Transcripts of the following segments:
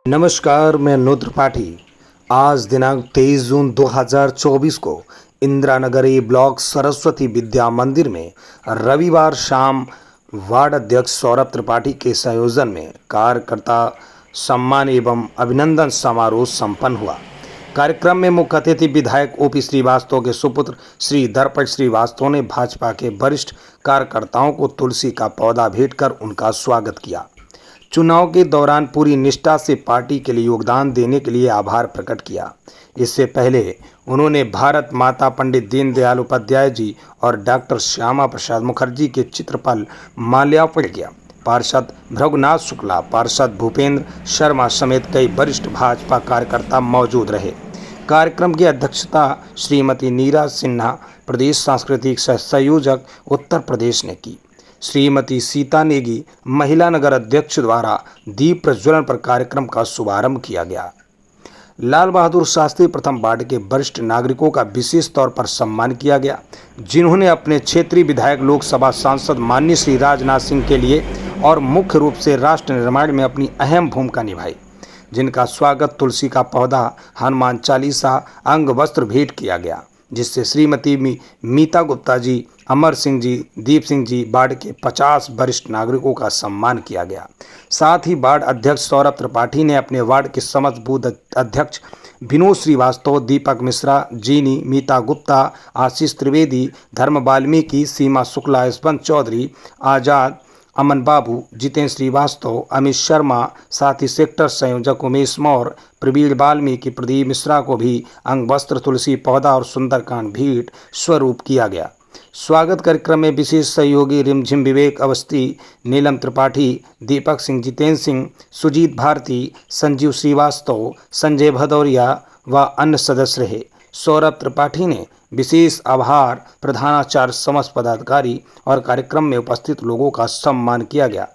नमस्कार, मैं अनुज त्रिपाठी। आज दिनांक 23 जून 2024 को इंदिरा नगर ए ब्लॉक सरस्वती विद्या मंदिर में रविवार शाम वार्ड अध्यक्ष सौरभ त्रिपाठी के संयोजन में कार्यकर्ता सम्मान एवं अभिनंदन समारोह संपन्न हुआ। कार्यक्रम में मुख्य अतिथि विधायक ओपी श्रीवास्तव के सुपुत्र श्री दर्पण श्रीवास्तव ने भाजपा के वरिष्ठ कार्यकर्ताओं को तुलसी का पौधा भेंट कर उनका स्वागत किया। चुनाव के दौरान पूरी निष्ठा से पार्टी के लिए योगदान देने के लिए आभार प्रकट किया। इससे पहले उन्होंने भारत माता पंडित दीनदयाल उपाध्याय जी और डॉक्टर श्यामा प्रसाद मुखर्जी के चित्र पर माल्यार्पण किया। पार्षद भृगुनाथ शुक्ला, पार्षद भूपेंद्र शर्मा समेत कई वरिष्ठ भाजपा कार्यकर्ता मौजूद रहे। कार्यक्रम की अध्यक्षता श्रीमती नीरा सिन्हा, प्रदेश सांस्कृतिक संयोजक उत्तर प्रदेश ने की। श्रीमती सीता नेगी, महिला नगर अध्यक्ष द्वारा दीप प्रज्वलन पर कार्यक्रम का शुभारंभ किया गया। लाल बहादुर शास्त्री प्रथम वार्ड के वरिष्ठ नागरिकों का विशेष तौर पर सम्मान किया गया, जिन्होंने अपने क्षेत्रीय विधायक लोकसभा सांसद माननीय श्री राजनाथ सिंह के लिए और मुख्य रूप से राष्ट्र निर्माण में अपनी अहम भूमिका निभाई, जिनका स्वागत तुलसी का पौधा, हनुमान चालीसा, अंग वस्त्र भेंट किया गया, जिससे श्रीमती मीता गुप्ता जी, अमर सिंह जी, दीप सिंह जी, वार्ड के 50 वरिष्ठ नागरिकों का सम्मान किया गया। साथ ही वार्ड अध्यक्ष सौरभ त्रिपाठी ने अपने वार्ड के समस्त बूथ अध्यक्ष विनोद श्रीवास्तव, दीपक मिश्रा, जीनी, मीता गुप्ता, आशीष त्रिवेदी, धर्म वाल्मीकि, सीमा शुक्ला, यशवंत चौधरी, आजाद, अमन बाबू, जितेंद्र श्रीवास्तव, अमित शर्मा, साथ ही सेक्टर संयोजक उमेश मौर्य, प्रवीण वाल्मीकि, प्रदीप मिश्रा को भी अंग वस्त्र, तुलसी पौधा और सुंदरकांड भेंट स्वरूप किया गया। स्वागत कार्यक्रम में विशेष सहयोगी रिमझिम विवेक अवस्थी, नीलम त्रिपाठी, दीपक सिंह, जितेंद्र सिंह, सुजीत भारती, संजीव श्रीवास्तव, संजय भदौरिया व अन्य सदस्य रहे। सौरभ त्रिपाठी ने विशेष आभार प्रधानाचार्य, समस्त पदाधिकारी और कार्यक्रम में उपस्थित लोगों का सम्मान किया गया।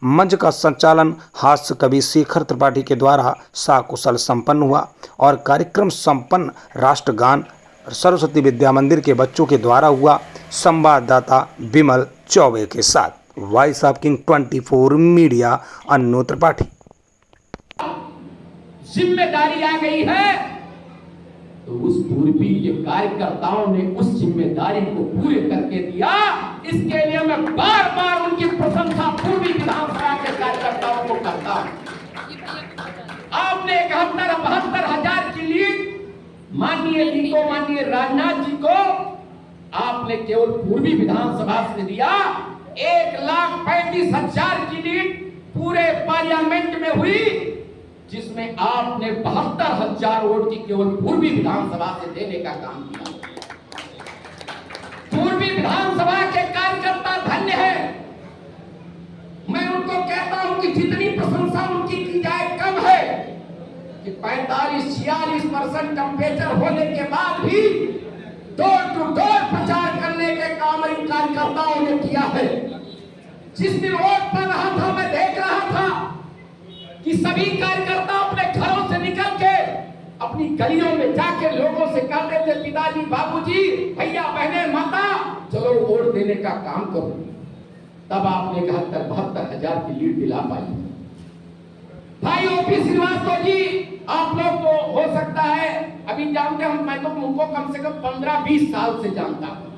मंच का संचालन हास्य कवि शेखर त्रिपाठी के द्वारा साकुशल संपन्न हुआ और कार्यक्रम संपन्न राष्ट्रगान सरस्वती विद्या मंदिर के बच्चों के द्वारा हुआ। संवाददाता विमल चौबे के साथ वॉइस ऑफ किंग 24 मीडिया अनुज त्रिपाठी। जिम्मेदारी आ गई है तो उस पूर्वी कार्यकर्ताओं ने उस जिम्मेदारी को पूरे करके दिया। इसके लिए मैं बार बार उनकी प्रशंसा पूर्वी विधानसभा के कार्यकर्ताओं को करता हूं। आपने 71-72 हजार की लीड माननीय जी को, माननीय राजनाथ जी को आपने केवल पूर्वी विधानसभा से दिया। 1,35,000 की लीड पूरे पार्लियामेंट में हुई, जिसमें आपने 72,000 वोट की केवल पूर्वी विधानसभा से देने का काम किया। पूर्वी विधानसभा के कार्यकर्ता धन्य है। मैं उनको कहता हूं कि जितनी प्रशंसा उनकी की जाए कम है कि 45-46% टेम्परेचर होने के बाद भी डोर टू डोर प्रचार करने के काम इन कार्यकर्ताओं ने किया है। जिस दिन वोट पड़ रहा था, मैं देख रहा था कि सभी कार्यकर्ता अपने घरों से निकल के अपनी गलियों में जाके लोगों से कहते थे, पिताजी, बाबूजी, भैया, बहने, माता, चलो वोट देने का काम करो। तब आपने 71-72 हजार की लीड दिला पाई। भाई ओपी श्रीवास्तव जी, आप लोग को हो सकता है अभी जानते हम, मैं तो उनको कम से कम 15-20 साल से जानता हूं।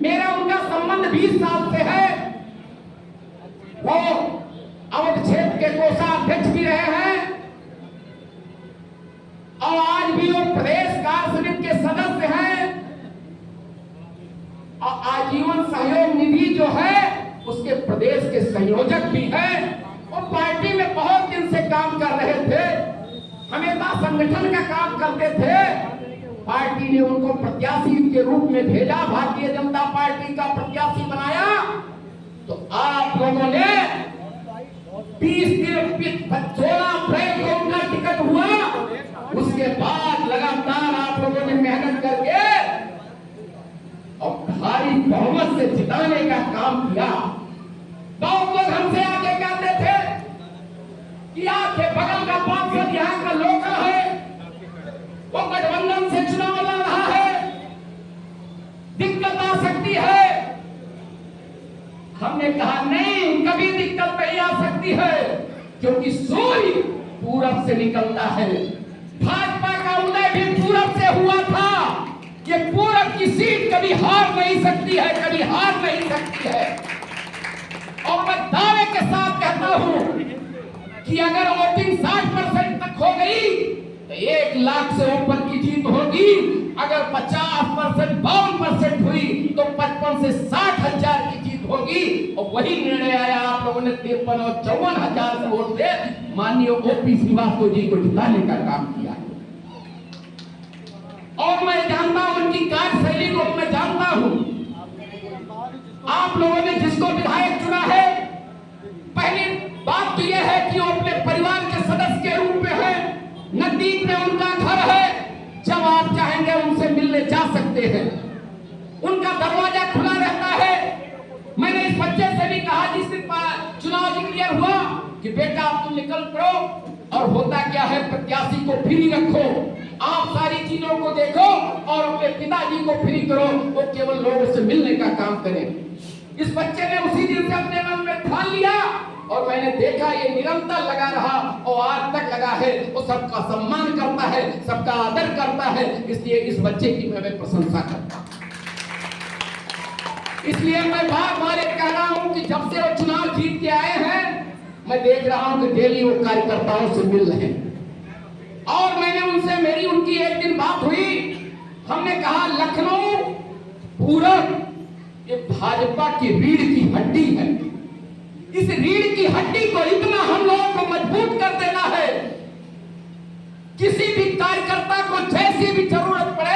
मेरा उनका संबंध 20 साल से है। वो अवध क्षेत्र के कोषाध्यक्ष भी रहे हैं और आज भी वो प्रदेश कार्य समिति के सदस्य हैं और आजीवन सहयोग निधि जो है उसके प्रदेश के संयोजक भी हैं। वो पार्टी में बहुत दिन से काम कर रहे थे, हमेशा संगठन का काम करते थे। पार्टी ने उनको प्रत्याशी के रूप में भेजा, भारतीय जनता पार्टी का प्रत्याशी बनाया, तो आप लोगों ने 16 अप्रैल को उनका टिकट हुआ। उसके बाद लगातार आप लोगों ने मेहनत करके और भारी बहुमत से जिताने का काम किया। बहुत लोग हमसे आके कहते थे कि आपके बगल का पार्षद यहाँ का लोकल है, वो गठबंधन से चुनाव लड़ रहा है, दिक्कत आ सकती है। हमने कहा नहीं, कभी दिक्कत नहीं आ सकती है, क्योंकि सूर्य पूरब से निकलता है। भाजपा का उदय भी पूरब से हुआ था। ये पूरब की सीट कभी हार नहीं सकती है, कभी हार नहीं सकती है। और मैं दावे के साथ कहता हूं कि अगर वोटिंग 60% तक हो गई तो 1 लाख से ऊपर की जीत होगी। अगर 50%, 52% हुई तो 55 से 60 हजार की जीत होगी। और वही निर्णय आया, आप लोगों ने 53 और 54 हजार से वोट दे माननीय ओपी श्रीवास्तव जी को जिताने का काम किया। और मैं जानता हूं उनकी कार्यशैली को, मैं जानता हूं। आप लोगों ने जिसको विधायक चुना है, पहली बात तो यह है कि वो अपने परिवार के सदस्य के रूप में है, नजदीक में उनका घर है, जब आप चाहेंगे उनसे मिलने जा सकते हैं, उनका दरवाजा खुला रहता है। मैंने इस बच्चे से भी कहा जिस दिन चुनाव डिक्लेयर हुआ कि बेटा अब तुम निकल पड़ो और होता क्या है प्रत्याशी को फ्री रखो, आप सारी चीजों को देखो और अपने पिताजी को फ्री करो, वो केवल लोगों से मिलने का काम करें। इस बच्चे ने उसी दिन से अपने मन में ठान लिया और मैंने देखा ये निरंतर लगा रहा और आज तक लगा है। वो सबका सम्मान करता है, सबका आदर करता है, इसलिए इस बच्चे की मैं प्रशंसा करता हूं। इसलिए मैं बार-बार कह रहा हूं कि जब से वो चुनाव जीत के आए हैं, मैं देख रहा हूं कि डेली वो कार्यकर्ताओं से मिल रहे हैं। और मैंने उनसे, मेरी उनकी एक दिन बात हुई, हमने कहा लखनऊ पूरब ये भाजपा की रीढ़ की हड्डी है। इस रीढ़ की हड्डी को इतना हम लोगों को मजबूत कर देना है, किसी भी कार्यकर्ता को जैसी भी जरूरत पड़े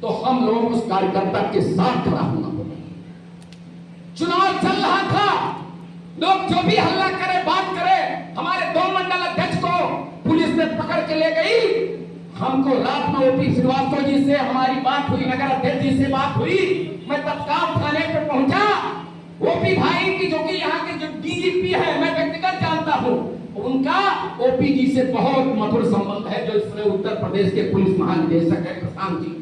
तो हम लोग उस कार्यकर्ता के साथ खड़ा होना होगा। चुनाव चल रहा था, लोग जो भी हल्ला करे, बात करे, हमारे 2 मंडल अध्यक्ष को पुलिस ने पकड़ के ले गई। हमको रात में ओपी श्रीवास्तव जी से हमारी बात हुई, नगर अध्यक्ष जी से बात हुई, मैं तत्काल थाने पे पहुंचा। ओपी भाई की, जो कि यहाँ के जो डीजीपी है, मैं व्यक्तिगत जानता हूँ, उनका ओपी जी से बहुत मधुर संबंध है, जो इसमें उत्तर प्रदेश के पुलिस महानिदेशक है प्रशांत जी।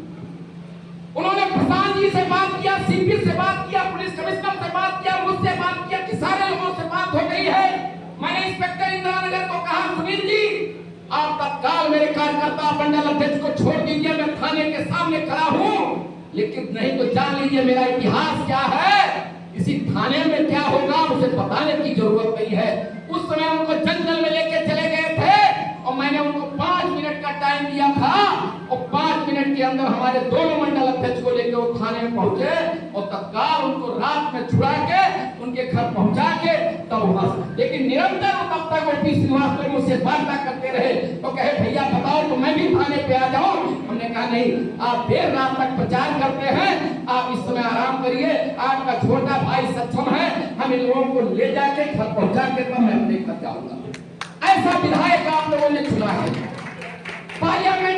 उन्होंने प्रशांत जी से बात किया, सीपी से बात किया, पुलिस कमिश्नर से बात किया, मुझसे बात किया कि सारे लोगों से बात हो गई है। मैंने इंस्पेक्टर इंदिरा नगर को कहा सुनील जी आप तत्काल मेरे कार्यकर्ता मंडल अध्यक्ष को छोड़ दीजिए, मैं थाने के सामने खड़ा हूं, लेकिन नहीं तो जान लीजिए मेरा इतिहास क्या है, इसी थाने में क्या होगा उसे बताने की जरूरत नहीं है। उस समय उनको जंगल में लेके चले गए थे और मैंने उनको 5 मिनट का टाइम दिया था और 5 मिनट के अंदर हमारे दोनों मंडल अध्यक्ष को लेकर वो थाने में पहुंचे और तत्काल उनको रात में छुड़ा के उनके घर पहुंचा के तब वहां, लेकिन निरंतर तब तक ओपी श्रीवास्तव मुझसे वार्ता करते रहे। तो कहे भैया बताओ तो मैं भी थाने पे आ जाऊं। हमने कहा नहीं, आप देर रात तक प्रचार करते हैं, आप इस समय आराम करिए, आपका छोटा भाई सक्षम है, हम इन लोगों को ले जाके घर पहुंचा के तब मैं अपने घर जाऊंगा। ऐसा विधायक आप लोगों ने चुना है। पार्लियामेंट